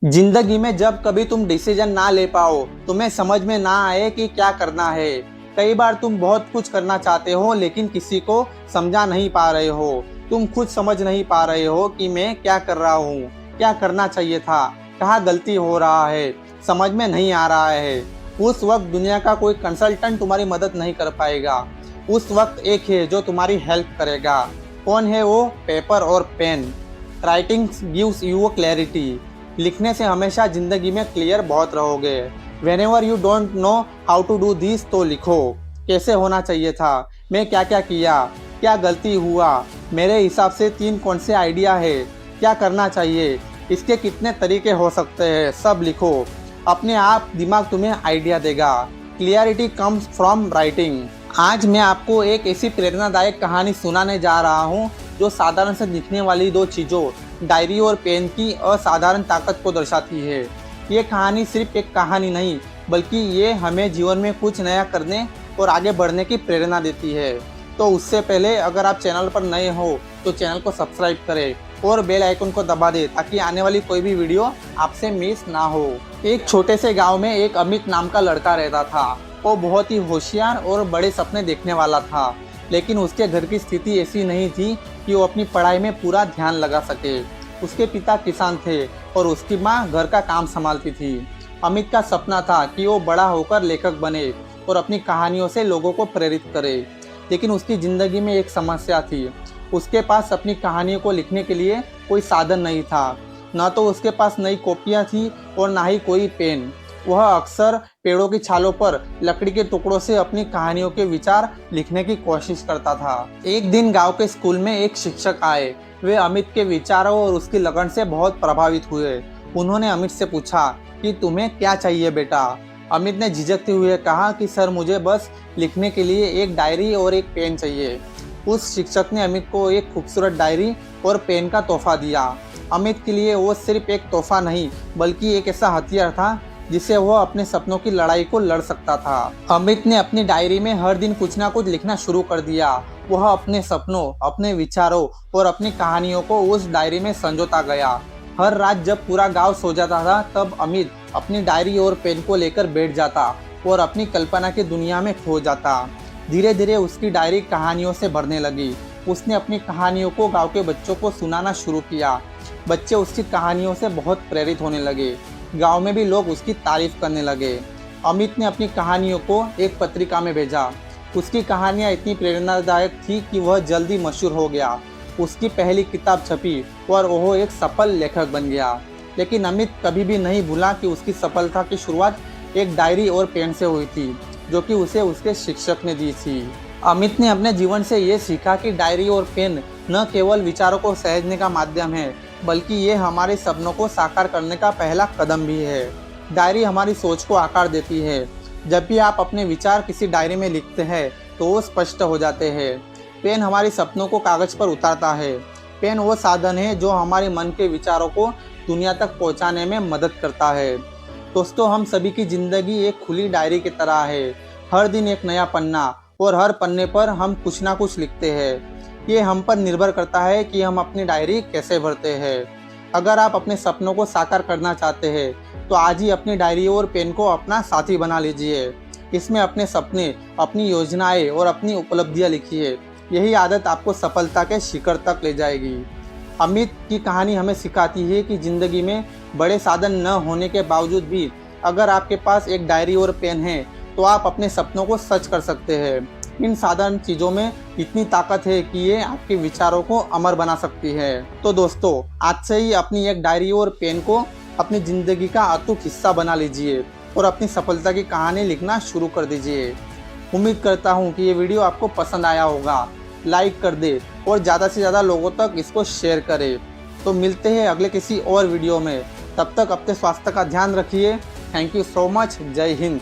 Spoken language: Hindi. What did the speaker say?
जिंदगी में जब कभी तुम डिसीजन ना ले पाओ, तुम्हें समझ में ना आए कि क्या करना है। कई बार तुम बहुत कुछ करना चाहते हो लेकिन किसी को समझा नहीं पा रहे हो। तुम खुद समझ नहीं पा रहे हो कि मैं क्या कर रहा हूँ, क्या करना चाहिए था, कहाँ गलती हो रहा है, समझ में नहीं आ रहा है। उस वक्त दुनिया का कोई कंसल्टेंट तुम्हारी मदद नहीं कर पाएगा। उस वक्त एक है जो तुम्हारी हेल्प करेगा। कौन है वो? पेपर और pen. Writing gives you clarity. लिखने से हमेशा जिंदगी में क्लियर बहुत रहोगे। Whenever you don't know how to do this, तो लिखो कैसे होना चाहिए था, मैं क्या क्या किया, क्या गलती हुआ, मेरे हिसाब से 3 कौन से आइडिया है, क्या करना चाहिए, इसके कितने तरीके हो सकते हैं, सब लिखो। अपने आप दिमाग तुम्हें आइडिया देगा। Clarity comes from writing. आज मैं आपको एक ऐसी प्रेरणादायक कहानी सुनाने जा रहा हूँ जो साधारण से दिखने वाली 2 चीज़ों, डायरी और पेन की असाधारण ताकत को दर्शाती है। ये कहानी सिर्फ एक कहानी नहीं, बल्कि ये हमें जीवन में कुछ नया करने और आगे बढ़ने की प्रेरणा देती है। तो उससे पहले अगर आप चैनल पर नए हो तो चैनल को सब्सक्राइब करें और बेल आइकन को दबा दें ताकि आने वाली कोई भी वीडियो आपसे मिस ना हो। एक छोटे से गांव में एक अमित नाम का लड़का रहता था। वो बहुत ही होशियार और बड़े सपने देखने वाला था, लेकिन उसके घर की स्थिति ऐसी नहीं थी कि वो अपनी पढ़ाई में पूरा ध्यान लगा सके। उसके पिता किसान थे और उसकी माँ घर का काम संभालती थी। अमित का सपना था कि वो बड़ा होकर लेखक बने और अपनी कहानियों से लोगों को प्रेरित करे। लेकिन उसकी ज़िंदगी में एक समस्या थी। उसके पास अपनी कहानियों को लिखने के लिए कोई साधन नहीं था। न तो उसके पास नई कॉपियाँ थी और ना ही कोई पेन। वह अक्सर पेड़ों की छालों पर लकड़ी के टुकड़ों से अपनी कहानियों के विचार लिखने की कोशिश करता था। एक दिन गांव के स्कूल में एक शिक्षक आए। वे अमित के विचारों और उसकी लगन से बहुत प्रभावित हुए। उन्होंने अमित से पूछा कि तुम्हें क्या चाहिए बेटा। अमित ने झिझकते हुए कहा कि सर, मुझे बस लिखने के लिए एक डायरी और एक पेन चाहिए। उस शिक्षक ने अमित को एक खूबसूरत डायरी और पेन का तोहफा दिया। अमित के लिए वो सिर्फ एक तोहफा नहीं, बल्कि एक ऐसा हथियार था जिससे वह अपने सपनों की लड़ाई को लड़ सकता था। अमित ने अपनी डायरी में हर दिन कुछ ना कुछ लिखना शुरू कर दिया। वह अपने सपनों, अपने विचारों और अपनी कहानियों को उस डायरी में संजोता गया। हर रात जब पूरा गांव सो जाता था, तब अमित अपनी डायरी और पेन को लेकर बैठ जाता और अपनी कल्पना की दुनिया में खो जाता। धीरे धीरे उसकी डायरी कहानियों से भरने लगी। उसने अपनी कहानियों को गांव के बच्चों को सुनाना शुरू किया। बच्चे उसकी कहानियों से बहुत प्रेरित होने लगे। गांव में भी लोग उसकी तारीफ करने लगे। अमित ने अपनी कहानियों को एक पत्रिका में भेजा। उसकी कहानियां इतनी प्रेरणादायक थी कि वह जल्दी मशहूर हो गया। उसकी पहली किताब छपी और वह एक सफल लेखक बन गया। लेकिन अमित कभी भी नहीं भूला कि उसकी सफलता की शुरुआत एक डायरी और पेन से हुई थी, जो कि उसे उसके शिक्षक ने दी थी। अमित ने अपने जीवन से ये सीखा कि डायरी और पेन न केवल विचारों को सहेजने का माध्यम है, बल्कि ये हमारे सपनों को साकार करने का पहला कदम भी है। डायरी हमारी सोच को आकार देती है। जब भी आप अपने विचार किसी डायरी में लिखते हैं तो वो स्पष्ट हो जाते हैं। पेन हमारे सपनों को कागज पर उतारता है। पेन वो साधन है जो हमारे मन के विचारों को दुनिया तक पहुंचाने में मदद करता है। दोस्तों, हम सभी की जिंदगी एक खुली डायरी की तरह है। हर दिन एक नया पन्ना और हर पन्ने पर हम कुछ ना कुछ लिखते हैं। ये हम पर निर्भर करता है कि हम अपनी डायरी कैसे भरते हैं। अगर आप अपने सपनों को साकार करना चाहते हैं तो आज ही अपनी डायरी और पेन को अपना साथी बना लीजिए। इसमें अपने सपने, अपनी योजनाएं और अपनी उपलब्धियां लिखिए। यही आदत आपको सफलता के शिखर तक ले जाएगी। अमित की कहानी हमें सिखाती है कि जिंदगी में बड़े साधन न होने के बावजूद भी अगर आपके पास एक डायरी और पेन है तो आप अपने सपनों को सच कर सकते हैं। इन साधारण चीज़ों में इतनी ताकत है कि ये आपके विचारों को अमर बना सकती है। तो दोस्तों, आज से ही अपनी एक डायरी और पेन को अपनी ज़िंदगी का अटूट हिस्सा बना लीजिए और अपनी सफलता की कहानी लिखना शुरू कर दीजिए। उम्मीद करता हूँ कि ये वीडियो आपको पसंद आया होगा। लाइक कर दे और ज़्यादा से ज़्यादा लोगों तक इसको शेयर करें। तो मिलते हैं अगले किसी और वीडियो में। तब तक अपने स्वास्थ्य का ध्यान रखिए। Thank you so much. जय हिंद।